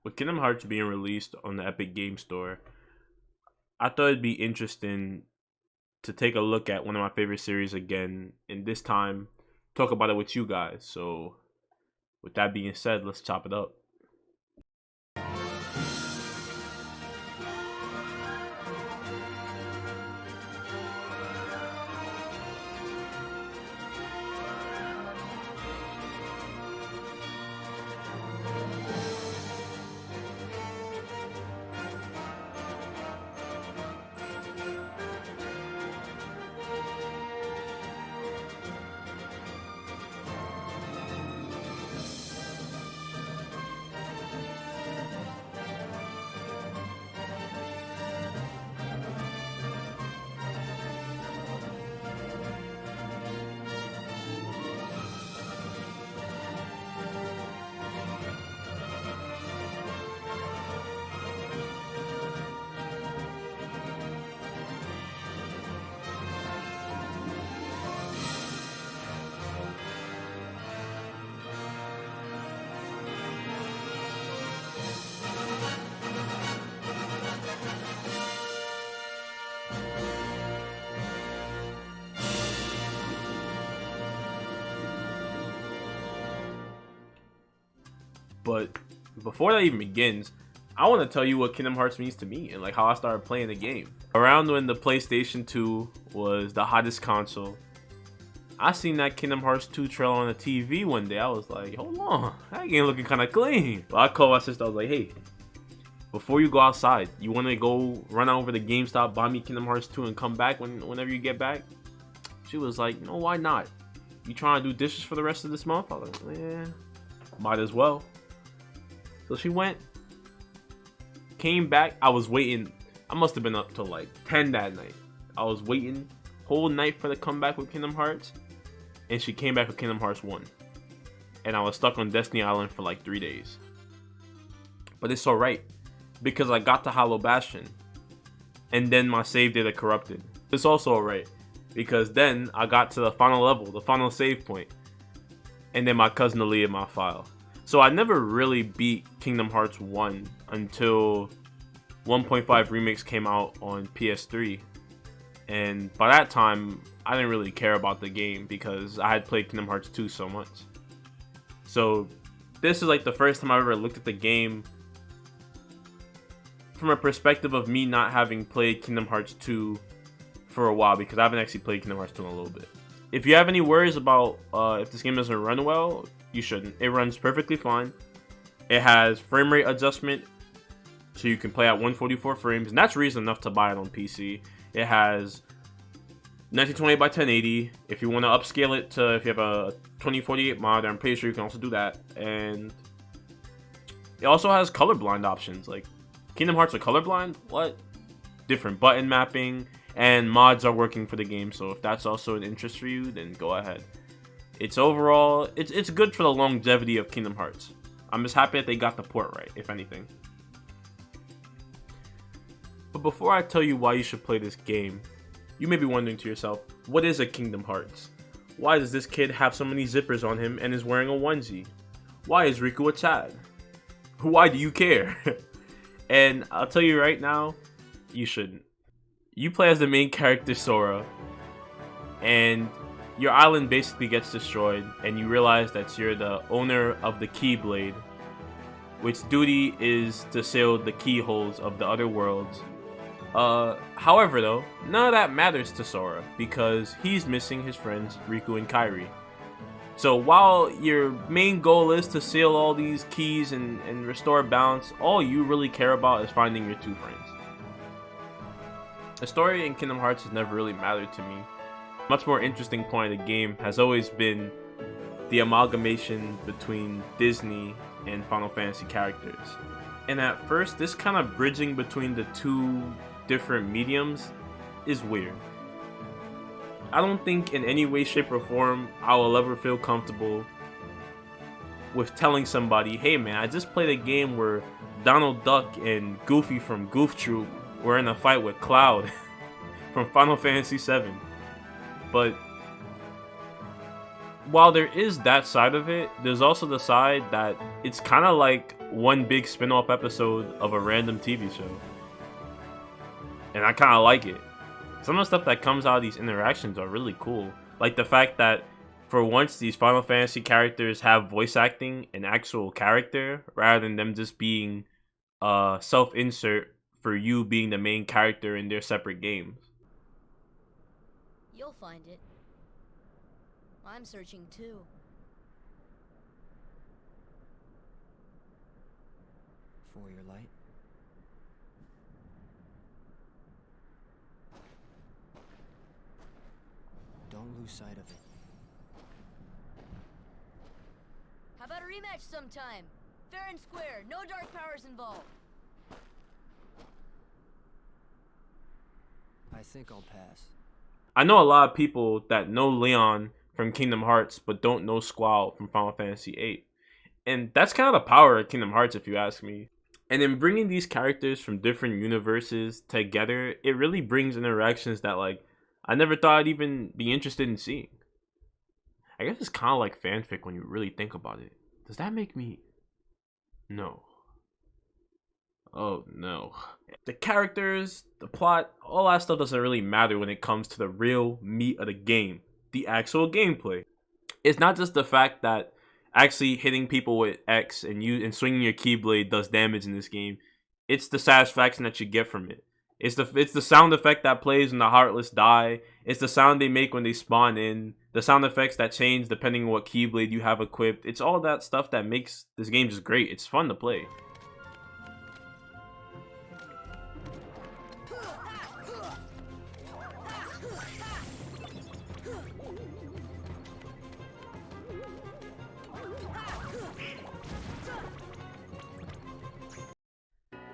with Kingdom Hearts being released on the Epic Game Store, I thought it'd be interesting to take a look at one of my favorite series again, and this time talk about it with you guys. So, with that being said, let's chop it up. But before that even begins, I want to tell you what Kingdom Hearts means to me and like how I started playing the game. Around when the PlayStation 2 was the hottest console, I seen that Kingdom Hearts 2 trailer on the TV one day. I was like, hold on, that game looking kind of clean. But I called my sister, I was like, hey, before you go outside, you want to go run over to GameStop, buy me Kingdom Hearts 2 and come back whenever you get back? She was like, no, why not? You trying to do dishes for the rest of this month? I was like, yeah, might as well. So she went, came back. I was waiting. I must have been up till like 10 that night. I was waiting whole night for the comeback with Kingdom Hearts. And she came back with Kingdom Hearts 1. And I was stuck on Destiny Island for like 3 days. But it's alright, because I got to Hollow Bastion. And then my save data corrupted. It's also alright, because then I got to the final level, the final save point. And then my cousin deleted my file. So I never really beat Kingdom Hearts 1 until 1.5 Remix came out on PS3. And by that time, I didn't really care about the game because I had played Kingdom Hearts 2 so much. So this is like the first time I ever looked at the game from a perspective of me not having played Kingdom Hearts 2 for a while, because I haven't actually played Kingdom Hearts 2 in a little bit. If you have any worries about if this game doesn't run well, you shouldn't. It runs perfectly fine. It has frame rate adjustment, so you can play at 144 frames, and that's reason enough to buy it on PC. It has 1920 by 1080. If you want to upscale it to, if you have a 2048 mod, I'm pretty sure you can also do that. And it also has colorblind options. Like, Kingdom Hearts are colorblind? What? Different button mapping, and mods are working for the game, so if that's also an interest for you, then go ahead. It's overall, it's good for the longevity of Kingdom Hearts. I'm just happy that they got the port right, if anything. But before I tell you why you should play this game, you may be wondering to yourself, what is a Kingdom Hearts? Why does this kid have so many zippers on him and is wearing a onesie? Why is Riku a Chad? Why do you care? And I'll tell you right now, you shouldn't. You play as the main character, Sora, and your island basically gets destroyed, and you realize that you're the owner of the Keyblade, which duty is to seal the keyholes of the other worlds. However though, none of that matters to Sora, because he's missing his friends Riku and Kairi. So while your main goal is to seal all these keys and restore balance, all you really care about is finding your two friends. The story in Kingdom Hearts has never really mattered to me. A much more interesting point of the game has always been the amalgamation between Disney and Final Fantasy characters. And at first, this kind of bridging between the two different mediums is weird. I don't think in any way, shape, or form I will ever feel comfortable with telling somebody, hey man, I just played a game where Donald Duck and Goofy from Goof Troop were in a fight with Cloud from Final Fantasy VII. But while there is that side of it, there's also the side that it's kind of like one big spin-off episode of a random TV show. And I kind of like it. Some of the stuff that comes out of these interactions are really cool. Like the fact that for once these Final Fantasy characters have voice acting and actual character rather than them just being self-insert for you being the main character in their separate games. You'll find it. I'm searching too. For your light? Don't lose sight of it. How about a rematch sometime? Fair and square, no dark powers involved. I think I'll pass. I know a lot of people that know Leon from Kingdom Hearts but don't know Squall from Final Fantasy VIII. And that's kind of the power of Kingdom Hearts if you ask me. And in bringing these characters from different universes together, it really brings interactions that like I never thought I'd even be interested in seeing. I guess it's kind of like fanfic when you really think about it. Does that make me? No. Oh no. The characters, the plot, all that stuff doesn't really matter when it comes to the real meat of the game. The actual gameplay. It's not just the fact that actually hitting people with X and swinging your keyblade does damage in this game. It's the satisfaction that you get from it. It's the sound effect that plays when the Heartless die. It's the sound they make when they spawn in. The sound effects that change depending on what keyblade you have equipped. It's all that stuff that makes this game just great. It's fun to play.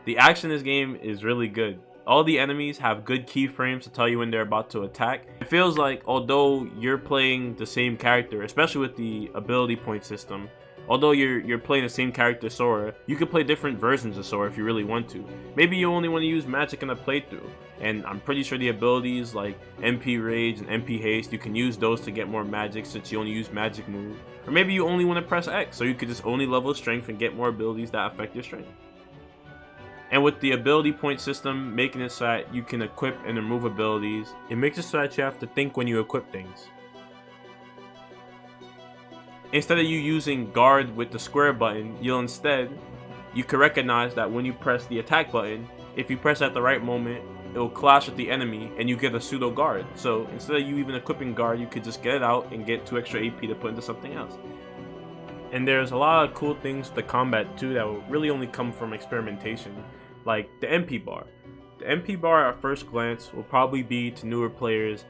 The action in this game is really good. All the enemies have good keyframes to tell you when they're about to attack. It feels like although you're playing the same character, especially with the ability point system, although you're playing the same character Sora, you can play different versions of Sora if you really want to. Maybe you only want to use magic in a playthrough, and I'm pretty sure the abilities like MP Rage and MP Haste, you can use those to get more magic since you only use magic moves. Or maybe you only want to press X, so you could just only level strength and get more abilities that affect your strength. And with the ability point system making it so that you can equip and remove abilities, it makes it so that you have to think when you equip things. Instead of you using guard with the square button, you can recognize that when you press the attack button, if you press at the right moment, it will clash with the enemy and you get a pseudo guard. So instead of you even equipping guard, you could just get it out and get 2 extra AP to put into something else. And there's a lot of cool things to combat too that will really only come from experimentation, like the MP bar. The MP bar at first glance will probably be to newer players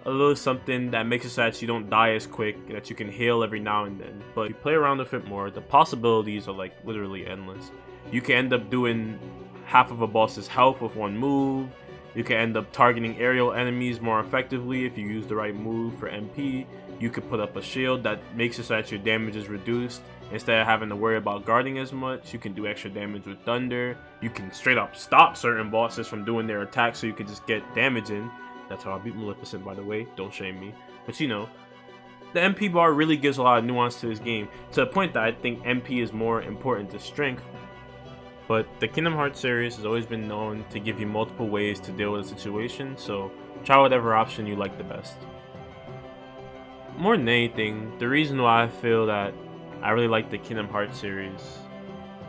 a little something that makes it so that you don't die as quick, that you can heal every now and then. But if you play around with it more, the possibilities are like literally endless. You can end up doing half of a boss's health with one move. You can end up targeting aerial enemies more effectively if you use the right move for MP. You could put up a shield that makes it so that your damage is reduced. Instead of having to worry about guarding as much, you can do extra damage with thunder. You can straight up stop certain bosses from doing their attacks so you can just get damage in. That's how I beat Maleficent, by the way. Don't shame me. But you know, the MP bar really gives a lot of nuance to this game, to the point that I think MP is more important to strength. But the Kingdom Hearts series has always been known to give you multiple ways to deal with a situation, so try whatever option you like the best. More than anything, the reason why I feel that I really like the Kingdom Hearts series,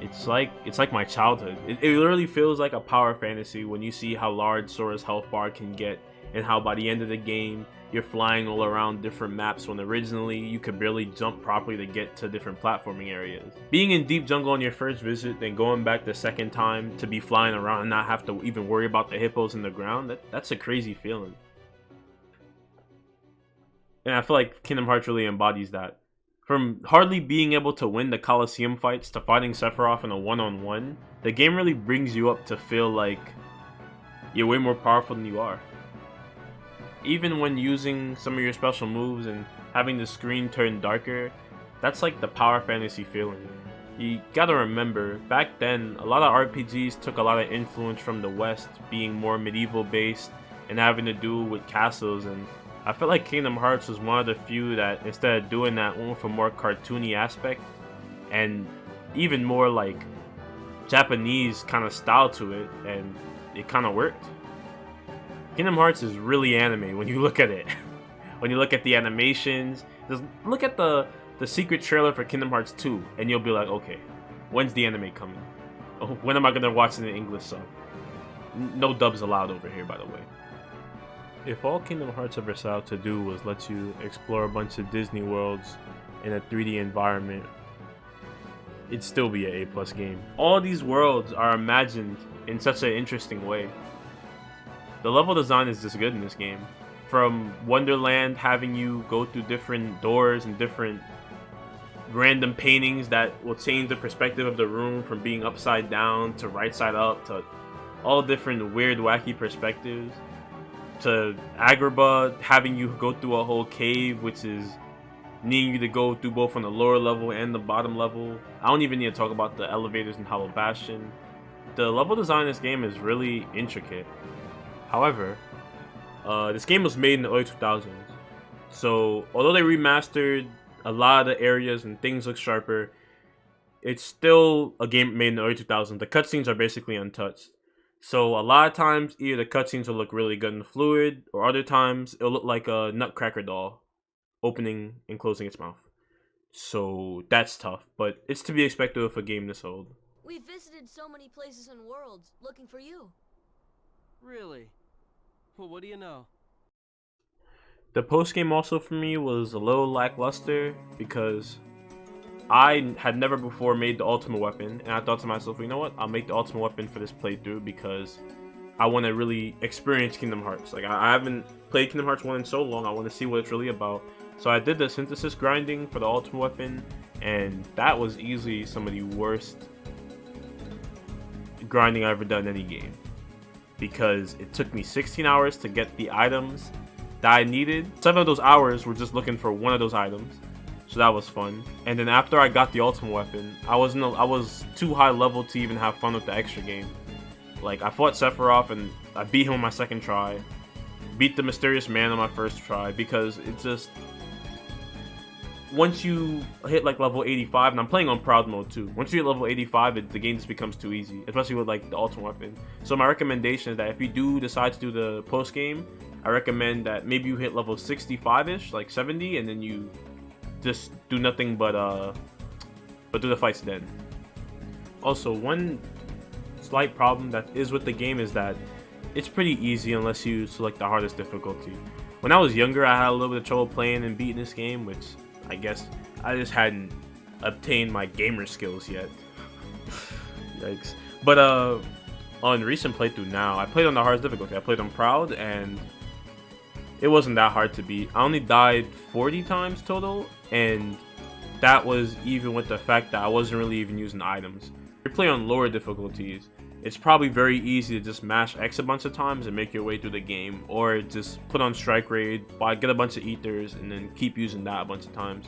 it's like my childhood. It literally feels like a power fantasy when you see how large Sora's health bar can get, and how by the end of the game, you're flying all around different maps when originally you could barely jump properly to get to different platforming areas. Being in Deep Jungle on your first visit, then going back the second time to be flying around and not have to even worry about the hippos in the ground, that's a crazy feeling. And I feel like Kingdom Hearts really embodies that. From hardly being able to win the Colosseum fights to fighting Sephiroth in a one-on-one, the game really brings you up to feel like you're way more powerful than you are. Even when using some of your special moves and having the screen turn darker, that's like the power fantasy feeling. You gotta remember, back then, a lot of RPGs took a lot of influence from the West, being more medieval based and having to do with castles, and I feel like Kingdom Hearts was one of the few that, instead of doing that, went with a more cartoony aspect and even more like Japanese kind of style to it, and it kind of worked. Kingdom Hearts is really anime when you look at it. When you look at the animations, just look at the secret trailer for Kingdom Hearts 2, and you'll be like, okay, when's the anime coming? Oh, when am I gonna watch it in English sub? No dubs allowed over here, by the way. If all Kingdom Hearts ever set out to do was let you explore a bunch of Disney worlds in a 3D environment, it'd still be an A+ game. All these worlds are imagined in such an interesting way. The level design is just good in this game. From Wonderland having you go through different doors and different random paintings that will change the perspective of the room from being upside down to right side up to all different weird wacky perspectives, to Agrabah having you go through a whole cave, which is needing you to go through both on the lower level and the bottom level. I don't even need to talk about the elevators in Hollow Bastion. The level design in this game is really intricate. However, this game was made in the early 2000s, so although they remastered a lot of the areas and things look sharper, it's still a game made in the early 2000s. The cutscenes are basically untouched. So a lot of times, either the cutscenes will look really good and fluid, or other times it'll look like a Nutcracker doll opening and closing its mouth. So that's tough, but it's to be expected with a game this old. We visited so many places and worlds looking for you. Really? Well, what do you know? The post game also for me was a little lackluster because I had never before made the ultimate weapon, and I thought to myself, you know what, I'll make the ultimate weapon for this playthrough because I want to really experience Kingdom Hearts. Like, I haven't played Kingdom Hearts 1 in so long, I want to see what it's really about. So I did the synthesis grinding for the ultimate weapon, and that was easily some of the worst grinding I've ever done in any game, because it took me 16 hours to get the items that I needed. 7 of those hours were just looking for one of those items, so that was fun. And then after I got the ultimate weapon, I was too high level to even have fun with the extra game. Like, I fought Sephiroth and I beat him on my second try, beat the Mysterious Man on my first try, because it's just, once you hit like level 85, and I'm playing on Proud mode too, once you hit level 85, the game just becomes too easy, especially with like the ultimate weapon. So my recommendation is that if you do decide to do the post game, I recommend that maybe you hit level 65-ish, like 70, and then you just do nothing but do the fights then. Also, one slight problem that is with the game is that it's pretty easy unless you select the hardest difficulty. When I was younger, I had a little bit of trouble playing and beating this game, which I guess I just hadn't obtained my gamer skills yet. Yikes. But on recent playthrough now, I played on the hardest difficulty. I played on Proud, and it wasn't that hard to beat. I only died 40 times total, and that was even with the fact that I wasn't really even using items. If you play on lower difficulties, it's probably very easy to just mash X a bunch of times and make your way through the game, or just put on Strike Raid, get a bunch of ethers, and then keep using that a bunch of times.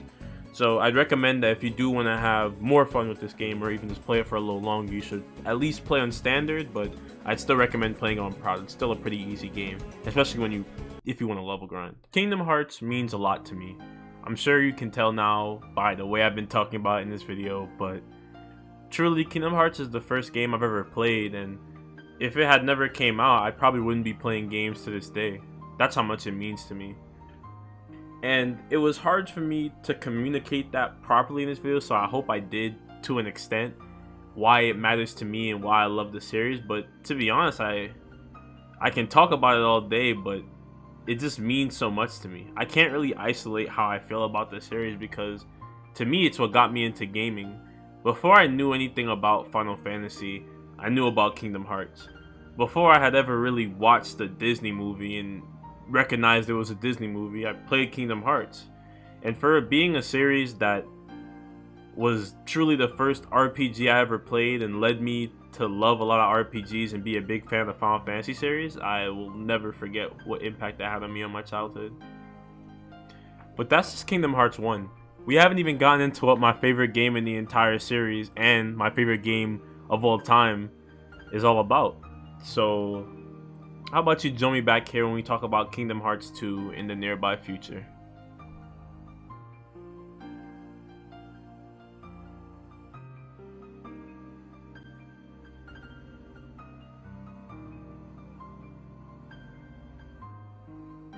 So I'd recommend that if you do want to have more fun with this game, or even just play it for a little longer, you should at least play on standard, but I'd still recommend playing on Proud. It's still a pretty easy game, especially if you want to level grind. Kingdom Hearts means a lot to me. I'm sure you can tell now by the way I've been talking about it in this video, but truly, Kingdom Hearts is the first game I've ever played, and if it had never came out, I probably wouldn't be playing games to this day. That's how much it means to me. And it was hard for me to communicate that properly in this video, so I hope I did to an extent why it matters to me and why I love the series. But to be honest, I can talk about it all day, but it just means so much to me. I can't really isolate how I feel about the series, because to me it's what got me into gaming. Before I knew anything about Final Fantasy, I knew about Kingdom Hearts. Before I had ever really watched a Disney movie and recognized it was a Disney movie, I played Kingdom Hearts. And for it being a series that was truly the first RPG I ever played and led me to love a lot of RPGs and be a big fan of the Final Fantasy series, I will never forget what impact that had on me on my childhood. But that's just Kingdom Hearts 1. We haven't even gotten into what my favorite game in the entire series and my favorite game of all time is all about. So how about you join me back here when we talk about Kingdom Hearts 2 in the nearby future?